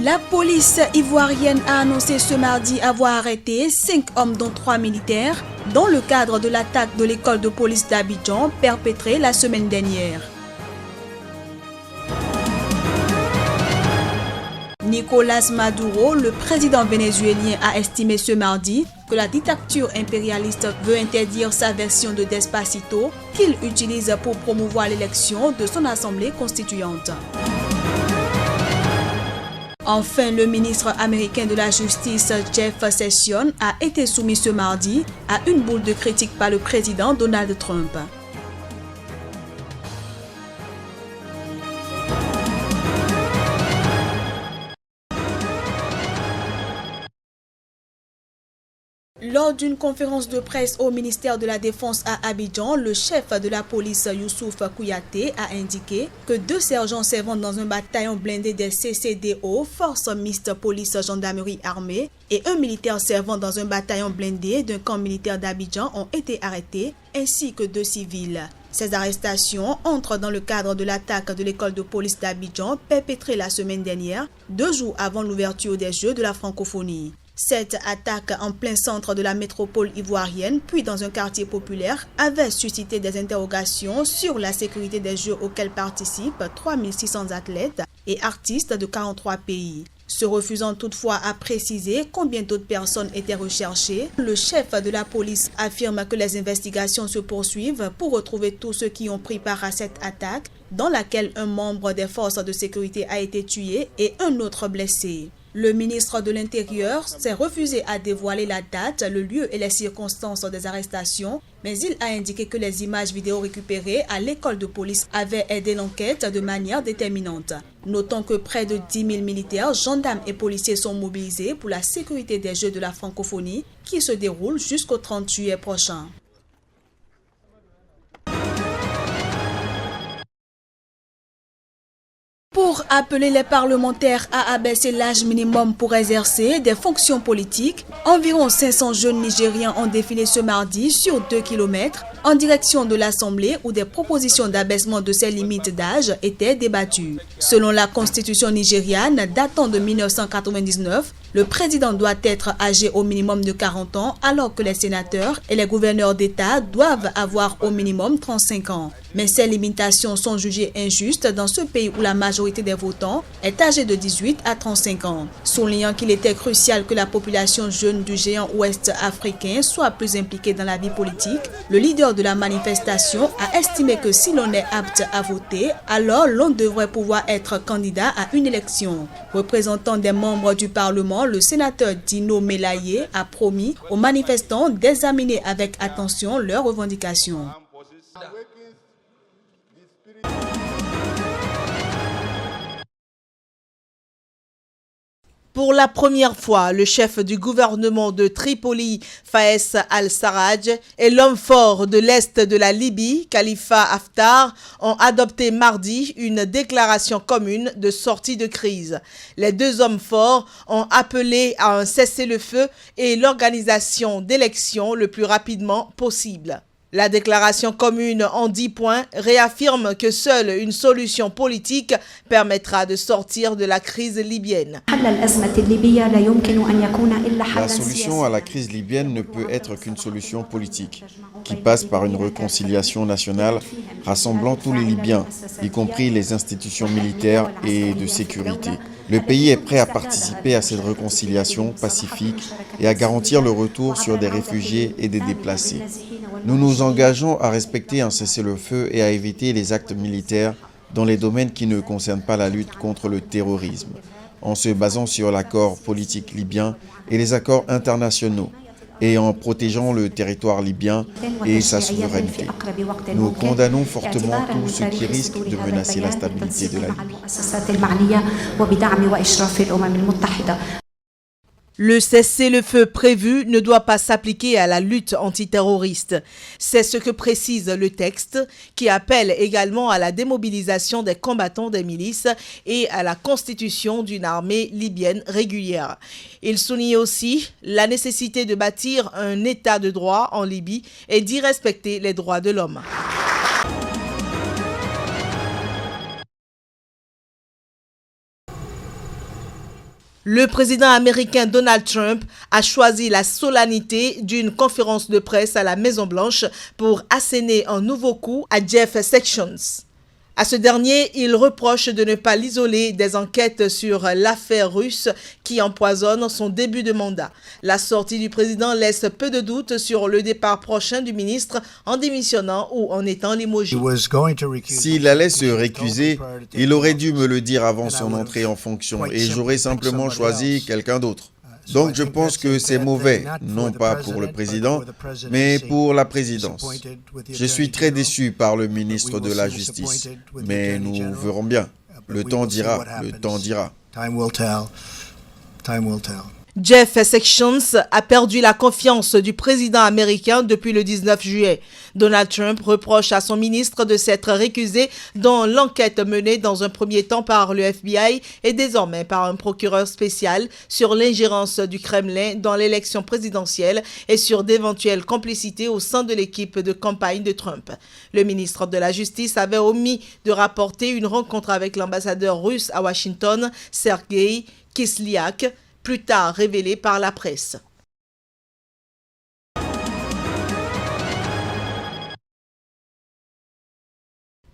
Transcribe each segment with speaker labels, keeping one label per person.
Speaker 1: La police ivoirienne a annoncé ce mardi avoir arrêté 5 hommes dont 3 militaires dans le cadre de l'attaque de l'école de police d'Abidjan perpétrée la semaine dernière. Nicolás Maduro, le président vénézuélien, a estimé ce mardi que la dictature impérialiste veut interdire sa version de Despacito qu'il utilise pour promouvoir l'élection de son assemblée constituante. Enfin, le ministre américain de la Justice, Jeff Sessions, a été soumis ce mardi à une boule de critique par le président Donald Trump. Lors d'une conférence de presse au ministère de la Défense à Abidjan, le chef de la police Youssouf Kouyaté a indiqué que 2 sergents servant dans un bataillon blindé des CCDO, Force Mixte Police Gendarmerie Armée, et un militaire servant dans un bataillon blindé d'un camp militaire d'Abidjan ont été arrêtés, ainsi que 2 civils. Ces arrestations entrent dans le cadre de l'attaque de l'école de police d'Abidjan perpétrée la semaine dernière, 2 jours avant l'ouverture des Jeux de la francophonie. Cette attaque en plein centre de la métropole ivoirienne, puis dans un quartier populaire, avait suscité des interrogations sur la sécurité des Jeux auxquels participent 3600 athlètes et artistes de 43 pays. Se refusant toutefois à préciser combien d'autres personnes étaient recherchées, le chef de la police affirme que les investigations se poursuivent pour retrouver tous ceux qui ont pris part à cette attaque, dans laquelle un membre des forces de sécurité a été tué et un autre blessé. Le ministre de l'Intérieur s'est refusé à dévoiler la date, le lieu et les circonstances des arrestations, mais il a indiqué que les images vidéo récupérées à l'école de police avaient aidé l'enquête de manière déterminante. Notons que près de 10 000 militaires, gendarmes et policiers sont mobilisés pour la sécurité des Jeux de la francophonie qui se déroulent jusqu'au 30 juillet prochain. Pour appeler les parlementaires à abaisser l'âge minimum pour exercer des fonctions politiques, environ 500 jeunes Nigériens ont défilé ce mardi sur 2 km en direction de l'Assemblée où des propositions d'abaissement de ces limites d'âge étaient débattues. Selon la constitution nigériane datant de 1999, le président doit être âgé au minimum de 40 ans alors que les sénateurs et les gouverneurs d'État doivent avoir au minimum 35 ans. Mais ces limitations sont jugées injustes dans ce pays où la majorité des votants est âgée de 18 à 35 ans. Soulignant qu'il était crucial que la population jeune du géant ouest africain soit plus impliquée dans la vie politique, le leader de la manifestation a estimé que si l'on est apte à voter, alors l'on devrait pouvoir être candidat à une élection. Représentant des membres du Parlement, le sénateur Dino Melaye a promis aux manifestants d'examiner avec attention leurs revendications.
Speaker 2: Pour la première fois, le chef du gouvernement de Tripoli, Faes al-Sarraj, et l'homme fort de l'Est de la Libye, Khalifa Haftar, ont adopté mardi une déclaration commune de sortie de crise. Les 2 hommes forts ont appelé à un cessez-le-feu et l'organisation d'élections le plus rapidement possible. La déclaration commune en 10 points réaffirme que seule une solution politique permettra de sortir de la crise libyenne.
Speaker 3: La solution à la crise libyenne ne peut être qu'une solution politique, qui passe par une réconciliation nationale rassemblant tous les Libyens, y compris les institutions militaires et de sécurité. Le pays est prêt à participer à cette réconciliation pacifique et à garantir le retour sur des réfugiés et des déplacés. Nous nous engageons à respecter un cessez-le-feu et à éviter les actes militaires dans les domaines qui ne concernent pas la lutte contre le terrorisme, en se basant sur l'accord politique libyen et les accords internationaux, et en protégeant le territoire libyen et sa souveraineté. Nous condamnons fortement tout ce qui risque de menacer la stabilité de la Libye.
Speaker 2: Le cessez-le-feu prévu ne doit pas s'appliquer à la lutte antiterroriste. C'est ce que précise le texte, qui appelle également à la démobilisation des combattants des milices et à la constitution d'une armée libyenne régulière. Il souligne aussi la nécessité de bâtir un état de droit en Libye et d'y respecter les droits de l'homme. Le président américain Donald Trump a choisi la solennité d'une conférence de presse à la Maison-Blanche pour asséner un nouveau coup à Jeff Sessions. À ce dernier, il reproche de ne pas l'isoler des enquêtes sur l'affaire russe qui empoisonne son début de mandat. La sortie du président laisse peu de doute sur le départ prochain du ministre en démissionnant ou en étant limogé.
Speaker 3: S'il allait se récuser, il aurait dû me le dire avant son entrée en fonction et j'aurais simplement choisi quelqu'un d'autre. Donc je pense que c'est mauvais, non pas pour le président, mais pour la présidence. Je suis très déçu par le ministre de la Justice, mais nous verrons bien. Le temps dira, le temps dira.
Speaker 2: Jeff Sessions a perdu la confiance du président américain depuis le 19 juillet. Donald Trump reproche à son ministre de s'être récusé dans l'enquête menée dans un premier temps par le FBI et désormais par un procureur spécial sur l'ingérence du Kremlin dans l'élection présidentielle et sur d'éventuelles complicités au sein de l'équipe de campagne de Trump. Le ministre de la Justice avait omis de rapporter une rencontre avec l'ambassadeur russe à Washington, Sergei Kislyak, plus tard révélé par la presse.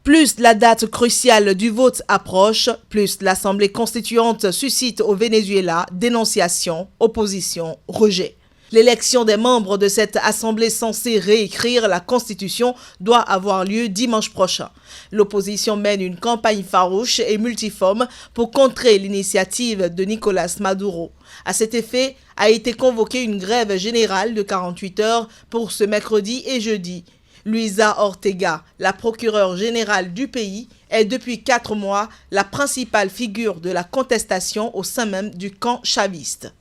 Speaker 2: Plus la date cruciale du vote approche, plus l'Assemblée constituante suscite au Venezuela dénonciation, opposition, rejet. L'élection des membres de cette assemblée censée réécrire la Constitution doit avoir lieu dimanche prochain. L'opposition mène une campagne farouche et multiforme pour contrer l'initiative de Nicolás Maduro. À cet effet, a été convoquée une grève générale de 48 heures pour ce mercredi et jeudi. Luisa Ortega, la procureure générale du pays, est depuis 4 mois la principale figure de la contestation au sein même du camp chaviste.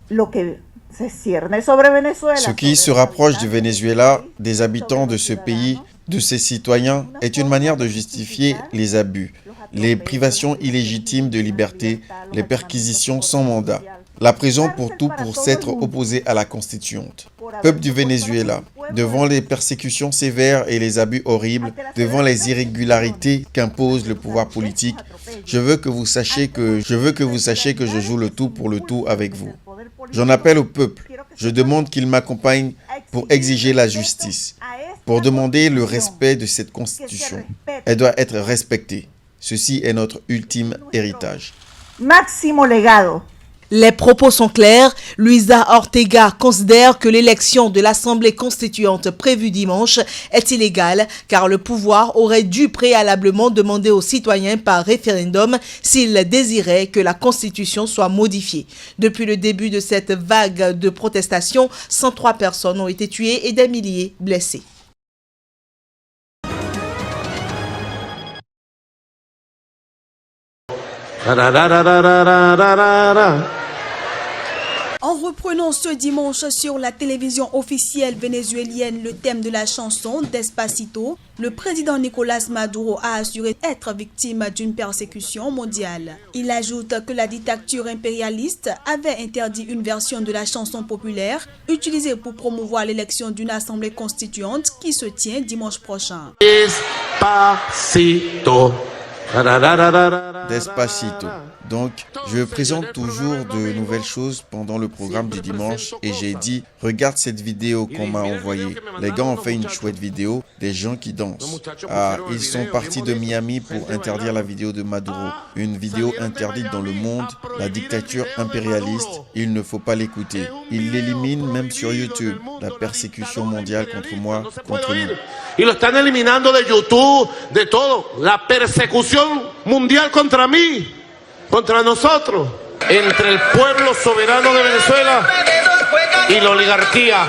Speaker 3: Ce qui se rapproche du Venezuela, des habitants de ce pays, de ses citoyens, est une manière de justifier les abus, les privations illégitimes de liberté, les perquisitions sans mandat, la prison pour tout pour s'être opposé à la Constituante. Peuple du Venezuela, devant les persécutions sévères et les abus horribles, devant les irrégularités qu'impose le pouvoir politique, je veux que vous sachiez que je joue le tout pour le tout avec vous. J'en appelle au peuple. Je demande qu'il m'accompagne pour exiger la justice, pour demander le respect de cette Constitution. Elle doit être respectée. Ceci est notre ultime héritage.
Speaker 4: Máximo legado.
Speaker 2: Les propos sont clairs. Luisa Ortega considère que l'élection de l'Assemblée constituante prévue dimanche est illégale car le pouvoir aurait dû préalablement demander aux citoyens par référendum s'ils désiraient que la Constitution soit modifiée. Depuis le début de cette vague de protestation, 103 personnes ont été tuées et des milliers blessées.
Speaker 1: En reprenant ce dimanche sur la télévision officielle vénézuélienne le thème de la chanson Despacito, le président Nicolás Maduro a assuré être victime d'une persécution mondiale. Il ajoute que la dictature impérialiste avait interdit une version de la chanson populaire utilisée pour promouvoir l'élection d'une assemblée constituante qui se tient dimanche prochain.
Speaker 3: Despacito. Despacito. Donc, je présente toujours de nouvelles choses pendant le programme du dimanche et j'ai dit, regarde cette vidéo qu'on m'a envoyée. Les gars ont fait une chouette vidéo, des gens qui dansent. Ils sont partis de Miami pour interdire la vidéo de Maduro. Une vidéo interdite dans le monde, la dictature impérialiste, il ne faut pas l'écouter. Ils l'éliminent même sur YouTube. La persécution mondiale contre moi, contre nous.
Speaker 5: Y lo están eliminando de YouTube, de todo. La persecución mundial contra mí, contra nosotros, entre el pueblo soberano de Venezuela y la oligarquía.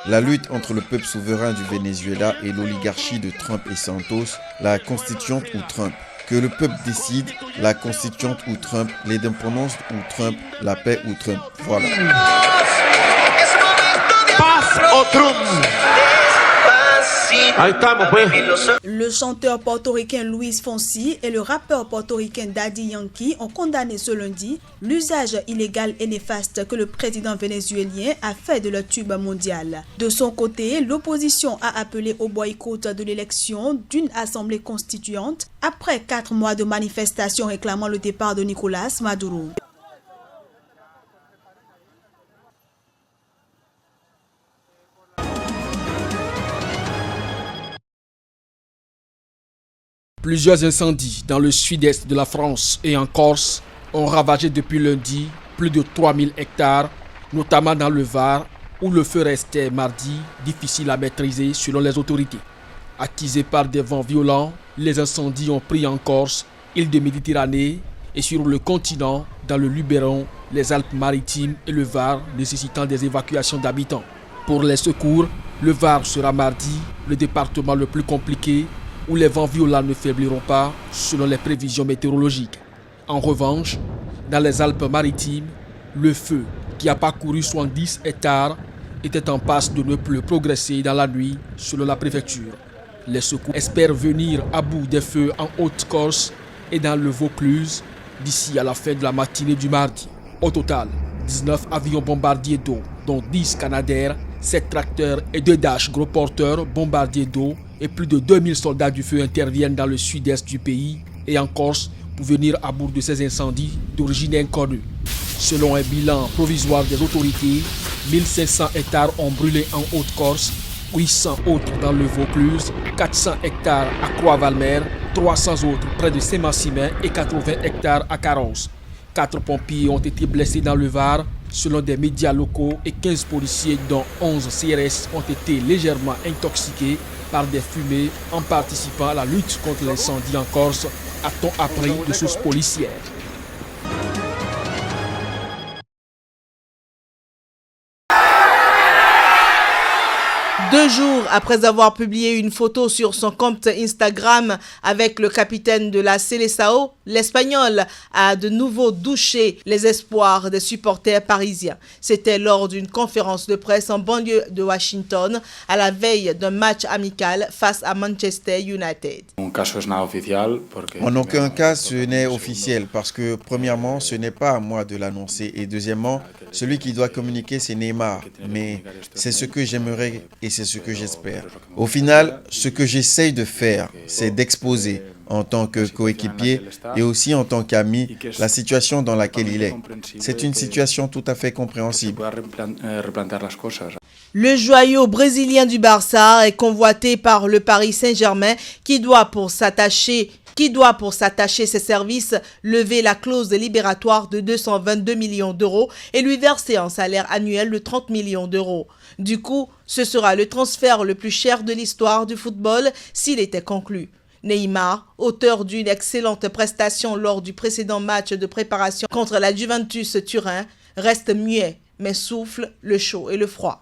Speaker 3: La lutte entre le peuple souverain du Venezuela et l'oligarchie de Trump et Santos, la constituante ou Trump. Que le peuple décide, la constituante ou Trump, l'indépendance ou Trump, la paix ou Trump. Voilà.
Speaker 5: Paz o Trump.
Speaker 1: Le chanteur portoricain Luis Fonsi et le rappeur portoricain Daddy Yankee ont condamné ce lundi l'usage illégal et néfaste que le président vénézuélien a fait de leur tube mondial. De son côté, l'opposition a appelé au boycott de l'élection d'une assemblée constituante après 4 mois de manifestations réclamant le départ de Nicolás Maduro.
Speaker 6: Plusieurs incendies dans le sud-est de la France et en Corse ont ravagé depuis lundi plus de 3000 hectares, notamment dans le Var, où le feu restait mardi difficile à maîtriser selon les autorités. Attisés par des vents violents, les incendies ont pris en Corse, île de Méditerranée, et sur le continent, dans le Luberon, les Alpes-Maritimes et le Var, nécessitant des évacuations d'habitants. Pour les secours, le Var sera mardi le département le plus compliqué, où les vents violents ne faibliront pas selon les prévisions météorologiques. En revanche, dans les Alpes-Maritimes, le feu, qui a parcouru 70 hectares, était en passe de ne plus progresser dans la nuit selon la préfecture. Les secours espèrent venir à bout des feux en Haute-Corse et dans le Vaucluse d'ici à la fin de la matinée du mardi. Au total, 19 avions bombardiers d'eau, dont 10 Canadair, 7 tracteurs et 2 Dash gros porteurs bombardiers d'eau et plus de 2000 soldats du feu interviennent dans le sud-est du pays et en Corse pour venir à bout de ces incendies d'origine inconnue. Selon un bilan provisoire des autorités, 1500 hectares ont brûlé en Haute-Corse, 800 autres dans le Vaucluse, 400 hectares à Croix-Valmer, 300 autres près de Saint-Maximin et 80 hectares à Carros. 4 pompiers ont été blessés dans le Var, selon des médias locaux, et 15 policiers, dont 11 CRS, ont été légèrement intoxiqués par des fumées en participant à la lutte contre l'incendie en Corse, a-t-on appris de sources policières.
Speaker 2: 2 jours après avoir publié une photo sur son compte Instagram avec le capitaine de la Seleção, l'Espagnol a de nouveau douché les espoirs des supporters parisiens. C'était lors d'une conférence de presse en banlieue de Washington à la veille d'un match amical face à Manchester United.
Speaker 3: En aucun cas, ce n'est officiel parce que, premièrement, ce n'est pas à moi de l'annoncer et deuxièmement, celui qui doit communiquer, c'est Neymar. Mais c'est ce que j'aimerais et c'est ce que j'espère. Au final, ce que j'essaye de faire, c'est d'exposer en tant que coéquipier et aussi en tant qu'ami la situation dans laquelle il est. C'est une situation tout à fait compréhensible.
Speaker 2: Le joyau brésilien du Barça est convoité par le Paris Saint-Germain qui doit pour s'attacher ses services lever la clause libératoire de 222 millions d'euros et lui verser un salaire annuel de 30 millions d'euros. Du coup, ce sera le transfert le plus cher de l'histoire du football s'il était conclu. Neymar, auteur d'une excellente prestation lors du précédent match de préparation contre la Juventus Turin, reste muet mais souffle le chaud et le froid.